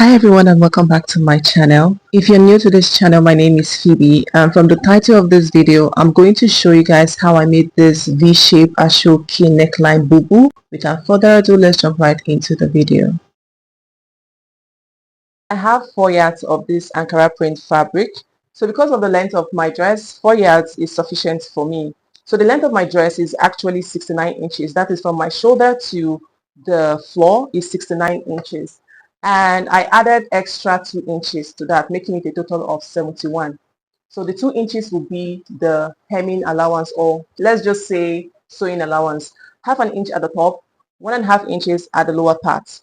Hi everyone and welcome back to my channel. If you're new to this channel, my name is Phoebe, and from the title of this video, I'm going to show you guys how I made this V-shape Asoke neckline bubu. Without further ado, let's jump right into the video. I have 4 yards of this Ankara print fabric. So because of the length of my dress, 4 yards is sufficient for me. So the length of my dress is actually 69 inches. That is from my shoulder to the floor is 69 inches. And I added extra 2 inches to that, making it a total of 71. So the 2 inches will be the hemming allowance, or let's just say sewing allowance. Half an inch at the top, 1.5 inches at the lower part.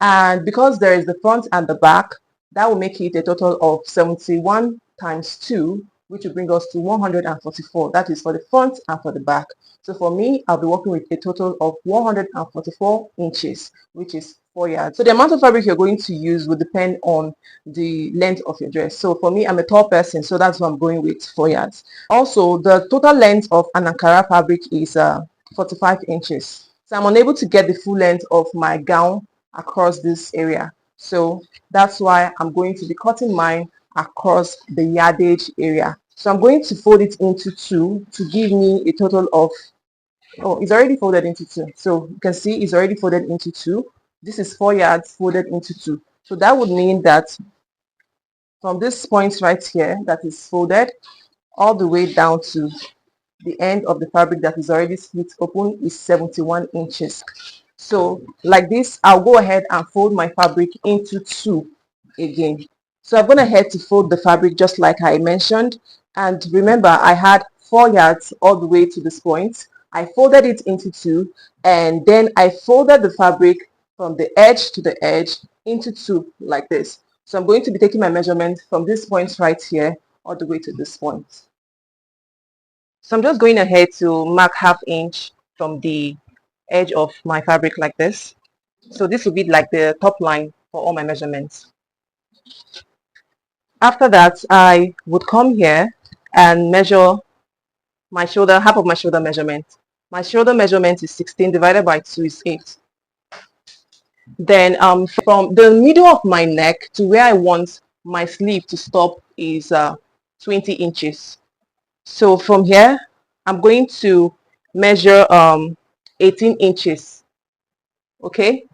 And because there is the front and the back, that will make it a total of 71 times 2, which will bring us to 144. That is for the front and for the back. So for me, I'll be working with a total of 144 inches, which is 4 yards. So the amount of fabric you're going to use will depend on the length of your dress. So for me, I'm a tall person, so that's why I'm going with 4 yards. Also, the total length of an Ankara fabric is 45 inches. So I'm unable to get the full length of my gown across this area. So that's why I'm going to be cutting mine across the yardage area. So I'm going to fold it into 2 to give me a total of, oh, it's already folded into 2. So you can see it's already folded into 2. This is 4 yards folded into 2. So that would mean that from this point right here that is folded all the way down to the end of the fabric that is already split open is 71 inches. So like this, I'll go ahead and fold my fabric into 2 again. So I'm going ahead to fold the fabric just like I mentioned. And remember, I had 4 yards all the way to this point. I folded it into 2, and then I folded the fabric from the edge to the edge into 2 like this. So I'm going to be taking my measurement from this point right here all the way to this point. So I'm just going ahead to mark 1/2 inch from the edge of my fabric like this. So this will be like the top line for all my measurements. After that, I would come here and measure my shoulder, half of my shoulder measurement. My shoulder measurement is 16 divided by 2 is 8. Then from the middle of my neck to where I want my sleeve to stop is 20 inches. So from here, I'm going to measure 18 inches, okay?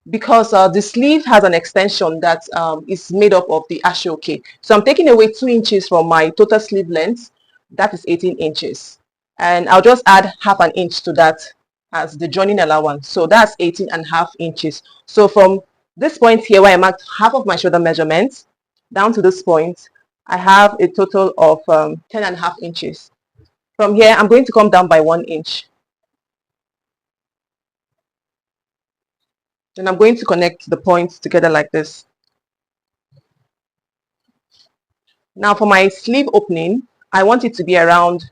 Because the sleeve has an extension that is made up of the Asoke. So I'm taking away 2 inches from my total sleeve length. That is 18 inches. And I'll just add 1/2 inch to that as the joining allowance. So that's 18.5 inches. So from this point here where I marked half of my shoulder measurement down to this point, I have a total of 10.5 inches. From here, I'm going to come down by 1 inch. Then I'm going to connect the points together like this. Now for my sleeve opening, I want it to be around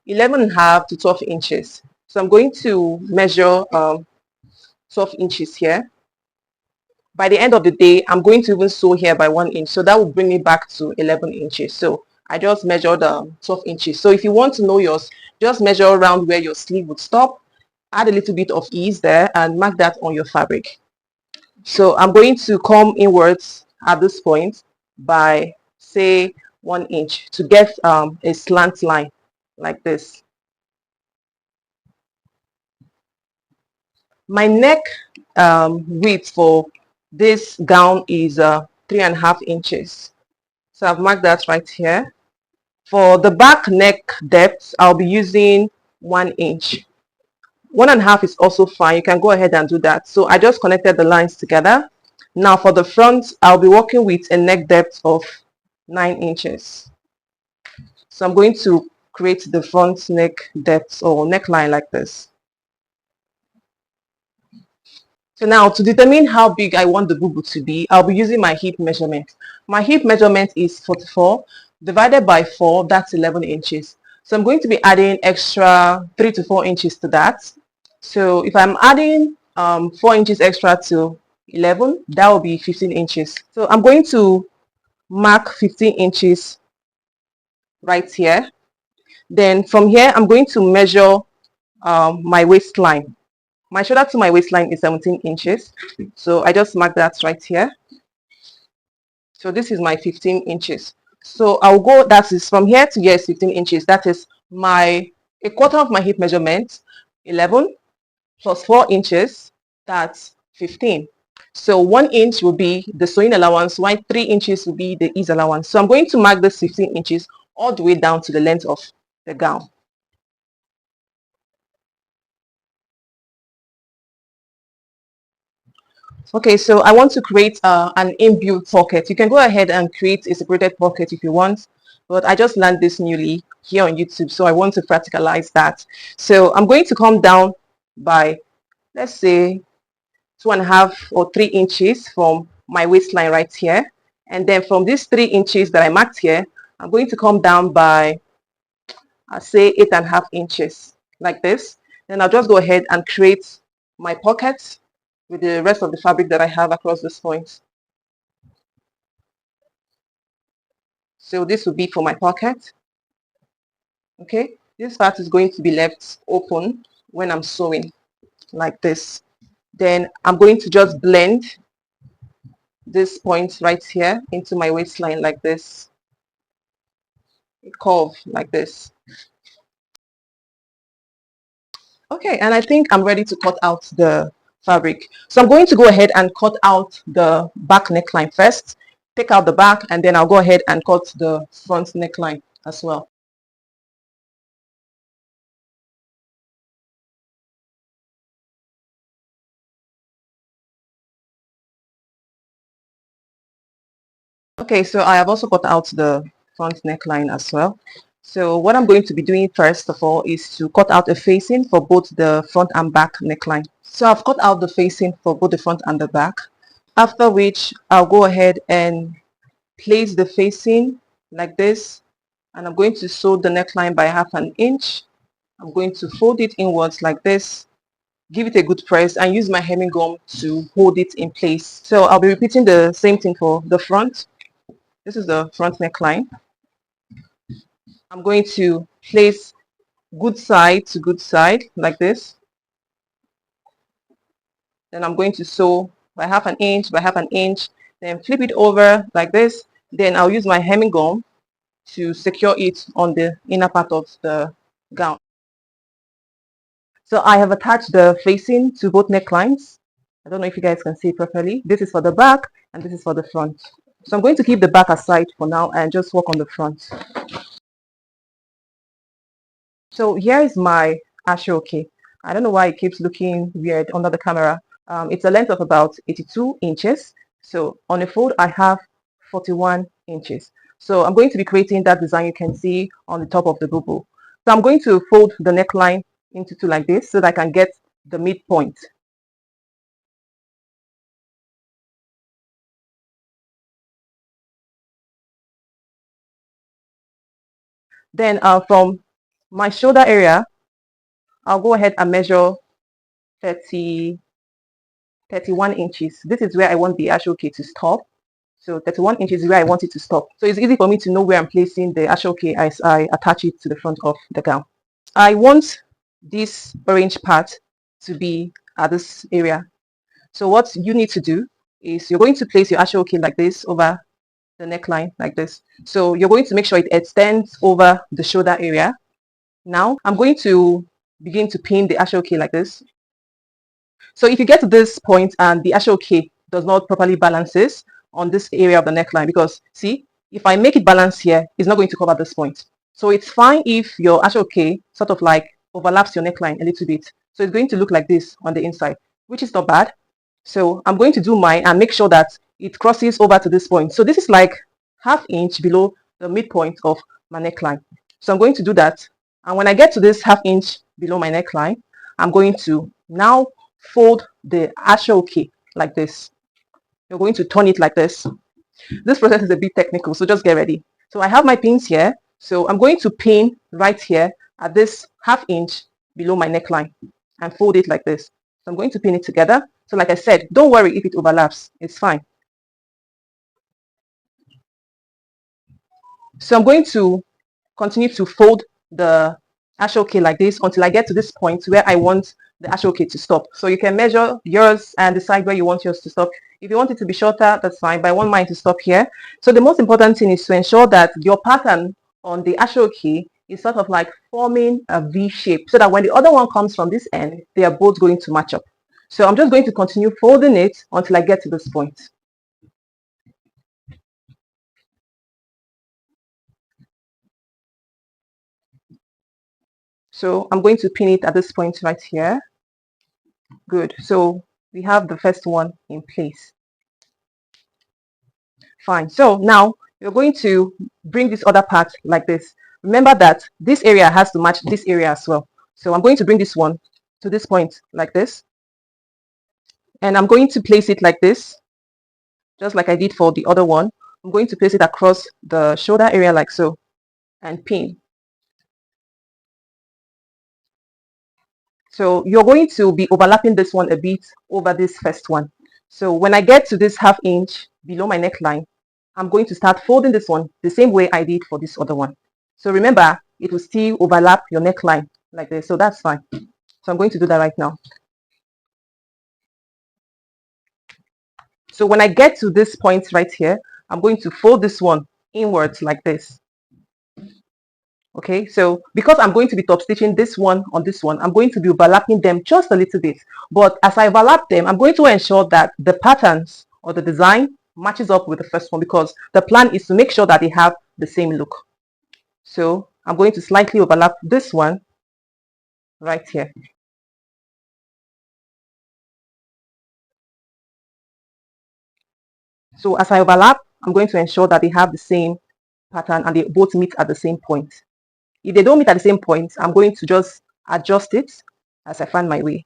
11.5 to 12 inches. So I'm going to measure 12 inches here. By the end of the day, I'm going to even sew here by 1 inch. So that will bring me back to 11 inches. So I just measured 12 inches. So if you want to know yours, just measure around where your sleeve would stop. Add a little bit of ease there and mark that on your fabric. So I'm going to come inwards at this point by, say, 1 inch to get a slant line like this. My neck width for this gown is 3.5 inches. So I've marked that right here. For the back neck depth, I'll be using 1 inch. 1.5 is also fine. You can go ahead and do that. So I just connected the lines together. Now for the front, I'll be working with a neck depth of 9 inches. So I'm going to create the front neck depth or neckline like this. So now to determine how big I want the bubu to be, I'll be using my hip measurement. My hip measurement is 44 divided by 4, that's 11 inches. So I'm going to be adding extra 3 to 4 inches to that. So if I'm adding 4 inches extra to 11, that will be 15 inches. So I'm going to mark 15 inches right here. Then from here, I'm going to measure my waistline. My shoulder to my waistline is 17 inches. So I just mark that right here. So this is my 15 inches. So I'll go, that is from here to here is 15 inches. That is my, a quarter of my hip measurement, 11 plus 4 inches, that's 15. So 1 inch will be the sewing allowance, while 3 inches will be the ease allowance. So I'm going to mark this 15 inches all the way down to the length of the gown. Okay, so I want to create an inbuilt pocket. You can go ahead and create a separated pocket if you want, but I just learned this newly here on YouTube, so I want to practicalize that. So I'm going to come down by, let's say, 2.5 or 3 inches from my waistline right here. And then from these 3 inches that I marked here, I'm going to come down by, I'll say 8.5 inches like this. Then I'll just go ahead and create my pocket with the rest of the fabric that I have across this point. So this will be for my pocket. Okay, this part is going to be left open when I'm sewing like this. Then I'm going to just blend this point right here into my waistline like this, a curve like this. Okay, and I think I'm ready to cut out the fabric. So I'm going to go ahead and cut out the back neckline first, take out the back, and then I'll go ahead and cut the front neckline as well. Okay, so I have also cut out the front neckline as well. So what I'm going to be doing first of all is to cut out a facing for both the front and back neckline. So I've cut out the facing for both the front and the back. After which I'll go ahead and place the facing like this, and I'm going to sew the neckline by 1/2 inch. I'm going to fold it inwards like this, give it a good press, and use my hemming gum to hold it in place. So I'll be repeating the same thing for the front. This is the front neckline. I'm going to place good side to good side like this. Then I'm going to sew by 1/2 inch by 1/2 inch, then flip it over like this. Then I'll use my hemming gum to secure it on the inner part of the gown. So I have attached the facing to both necklines. I don't know if you guys can see it properly. This is for the back and this is for the front. So I'm going to keep the back aside for now and just work on the front. So here is my Asoke. I don't know why it keeps looking weird under the camera. It's a length of about 82 inches. So on a fold, I have 41 inches. So I'm going to be creating that design you can see on the top of the bubu. So I'm going to fold the neckline into two like this so that I can get the midpoint. Then from my shoulder area, I'll go ahead and measure 31 inches. This is where I want the Asoke to stop. So 31 inches is where I want it to stop. So it's easy for me to know where I'm placing the Asoke as I attach it to the front of the gown. I want this orange part to be at this area. So what you need to do is you're going to place your Asoke like this over the neckline like this. So you're going to make sure it extends over the shoulder area. Now I'm going to begin to pin the Asoke like this. So if you get to this point and the Asoke does not properly balances on this area of the neckline, because see, if I make it balance here, it's not going to cover this point. So it's fine if your Asoke sort of like overlaps your neckline a little bit. So it's going to look like this on the inside, which is not bad. So I'm going to do mine and make sure that it crosses over to this point. So this is like 1/2 inch below the midpoint of my neckline. So I'm going to do that. And when I get to this 1/2 inch below my neckline, I'm going to now fold the Asoke like this. You're going to turn it like this. This process is a bit technical, so just get ready. So I have my pins here. So I'm going to pin right here at this 1/2 inch below my neckline and fold it like this. So I'm going to pin it together. So like I said, don't worry if it overlaps. It's fine. So I'm going to continue to fold the Asoke like this until I get to this point where I want the Asoke to stop. So you can measure yours and decide where you want yours to stop. If you want it to be shorter, that's fine, but I want mine to stop here. So the most important thing is to ensure that your pattern on the Asoke is sort of like forming a V shape, so that when the other one comes from this end, they are both going to match up. So I'm just going to continue folding it until I get to this point. So I'm going to pin it at this point right here. Good. So we have the first one in place. Fine. So now you're going to bring this other part like this. Remember that this area has to match this area as well. So I'm going to bring this one to this point like this. And I'm going to place it like this, just like I did for the other one. I'm going to place it across the shoulder area like so and pin. So you're going to be overlapping this one a bit over this first one. So when I get to this 1/2 inch below my neckline, I'm going to start folding this one the same way I did for this other one. So remember, it will still overlap your neckline like this. So that's fine. So I'm going to do that right now. So when I get to this point right here, I'm going to fold this one inwards like this. Okay, so because I'm going to be top stitching this one on this one, I'm going to be overlapping them just a little bit. But as I overlap them, I'm going to ensure that the patterns or the design matches up with the first one, because the plan is to make sure that they have the same look. So I'm going to slightly overlap this one right here. So as I overlap, I'm going to ensure that they have the same pattern and they both meet at the same point. If they don't meet at the same point, I'm going to just adjust it as I find my way.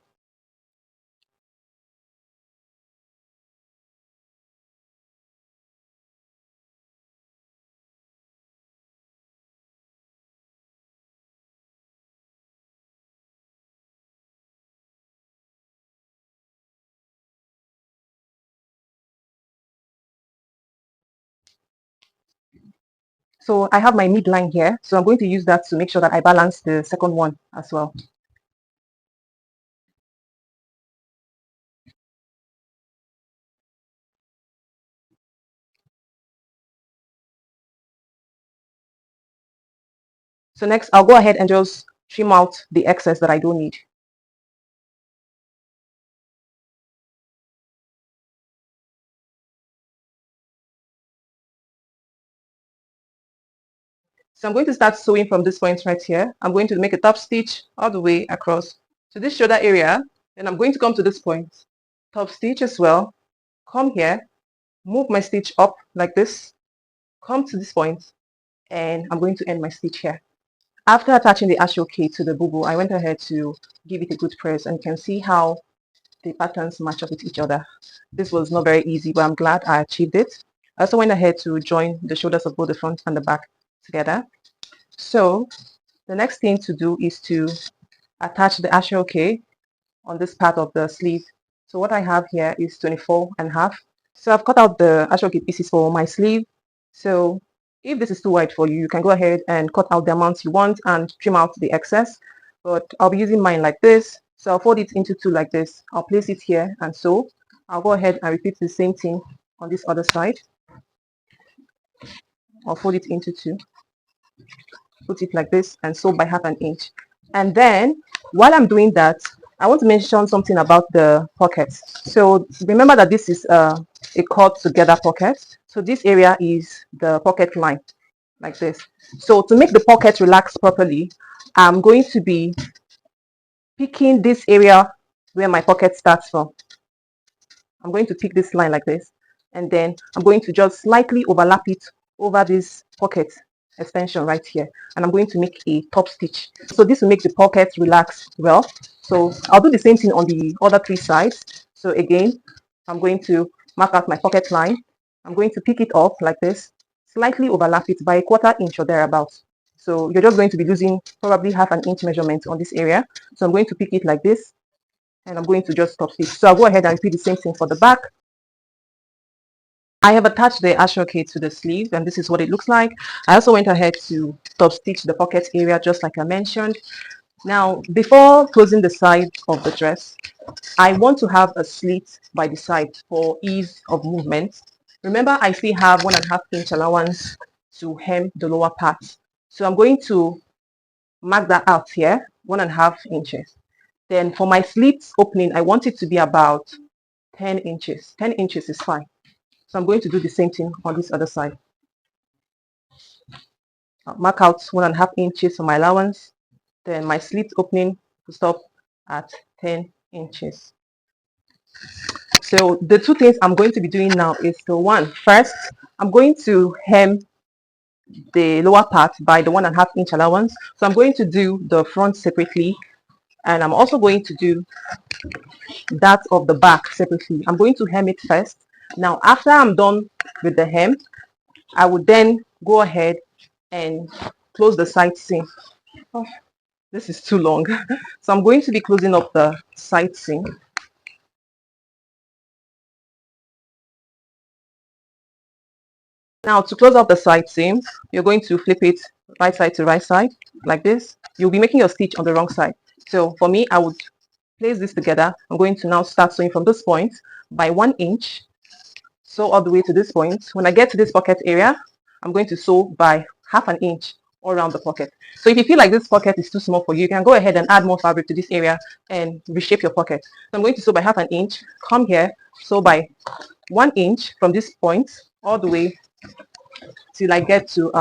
So I have my midline here, so I'm going to use that to make sure that I balance the second one as well. So next, I'll go ahead and just trim out the excess that I don't need. So I'm going to start sewing from this point right here. I'm going to make a top stitch all the way across to this shoulder area. Then I'm going to come to this point, top stitch as well, come here, move my stitch up like this, come to this point, and I'm going to end my stitch here. After attaching the Asoke to the Bubu, I went ahead to give it a good press, and you can see how the patterns match up with each other. This was not very easy, but I'm glad I achieved it. I also went ahead to join the shoulders of both the front and the back together. So the next thing to do is to attach the Asoke on this part of the sleeve. So what I have here is 24.5. So I've cut out the Asoke pieces for my sleeve. So if this is too wide for you, you can go ahead and cut out the amounts you want and trim out the excess. But I'll be using mine like this. So I'll fold it into two like this. I'll place it here and sew. I'll go ahead and repeat the same thing on this other side. I'll fold it into two, put it like this, and sew by 1/2 inch. And then while I'm doing that, I want to mention something about the pockets. So remember that this is a cut together pocket. So this area is the pocket line like this. So to make the pocket relax properly, I'm going to be picking this area where my pocket starts from. I'm going to pick this line like this, and then I'm going to just slightly overlap it over this pocket extension right here, and I'm going to make a top stitch. So this will make the pocket relax well. So I'll do the same thing on the other three sides. So again, I'm going to mark out my pocket line. I'm going to pick it up like this, slightly overlap it by 1/4 inch or thereabouts. So you're just going to be losing probably 1/2 inch measurement on this area. So I'm going to pick it like this, and I'm going to just top stitch. So I'll go ahead and repeat the same thing for the back. I have attached the Asoke to the sleeve, and this is what it looks like. I also went ahead to top stitch the pocket area just like I mentioned. Now, before closing the side of the dress, I want to have a slit by the side for ease of movement. Remember, I still have 1.5 inch allowance to hem the lower part. So I'm going to mark that out here, 1.5 inches. Then for my slit opening, I want it to be about 10 inches. 10 inches is fine. So I'm going to do the same thing on this other side. I'll mark out 1.5 inches for my allowance. Then my slit opening will stop at 10 inches. So the two things I'm going to be doing now is the one, first, I'm going to hem the lower part by the 1.5 inch allowance. So I'm going to do the front separately, and I'm also going to do that of the back separately. I'm going to hem it first. Now, after I'm done with the hem, I would then go ahead and close the side seam. Oh, this is too long. So I'm going to be closing up the side seam. Now, to close up the side seam, you're going to flip it right side to right side like this. You'll be making your stitch on the wrong side. So for me, I would place this together. I'm going to now start sewing from this point by 1 inch, sew all the way to this point. When I get to this pocket area, I'm going to sew by 1/2 inch all around the pocket. So if you feel like this pocket is too small for you, you can go ahead and add more fabric to this area and reshape your pocket. So I'm going to sew by 1/2 inch, come here, sew by 1 inch from this point all the way till I get to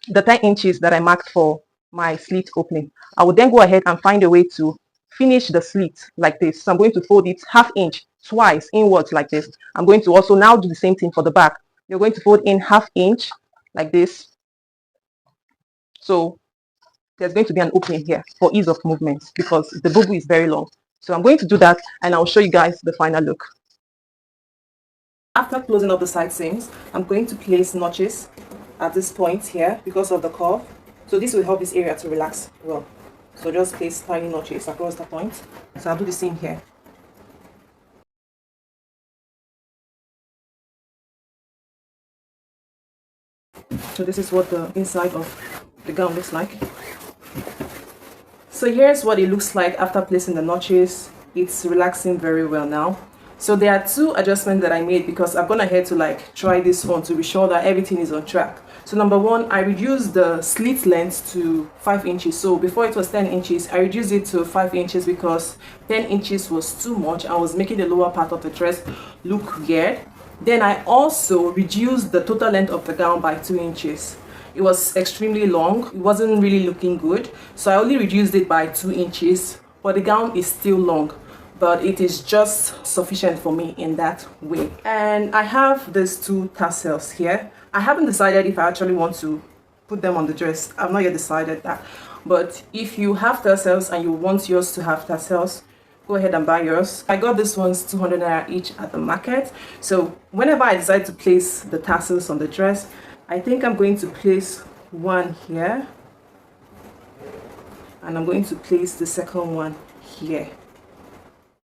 the 10 inches that I marked for my slit opening. I will then go ahead and find a way to finish the slit like this. So I'm going to fold it 1/2 inch twice inwards like this. I'm going to also now do the same thing for the back. You're going to fold in 1/2 inch like this. So there's going to be an opening here for ease of movement because the bubu is very long. So I'm going to do that and I'll show you guys the final look. After closing up the side seams, I'm going to place notches at this point here because of the curve. So this will help this area to relax well. So just place tiny notches across the point. So I'll do the same here. So this is what the inside of the gown looks like. So here's what it looks like after placing the notches. It's relaxing very well now. So there are two adjustments that I made because I've gone ahead to try this one to be sure that everything is on track. So number one, I reduced the slit length to 5 inches. So before it was 10 inches, I reduced it to 5 inches because 10 inches was too much. I was making the lower part of the dress look weird. Then I also reduced the total length of the gown by 2 inches. It was extremely long. It wasn't really looking good. So I only reduced it by 2 inches, but the gown is still long. But it is just sufficient for me in that way. And I have these two tassels here. I haven't decided if I actually want to put them on the dress. I've not yet decided that. But if you have tassels and you want yours to have tassels, go ahead and buy yours. I got this one's 200 naira each at the market. So whenever I decide to place the tassels on the dress, I think I'm going to place one here. And I'm going to place the second one here.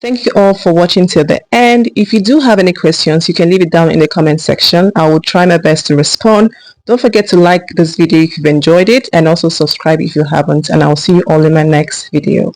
Thank you all for watching till the end. If you do have any questions, you can leave it down in the comment section. I will try my best to respond. Don't forget to like this video if you've enjoyed it and also subscribe if you haven't, and I'll see you all in my next video.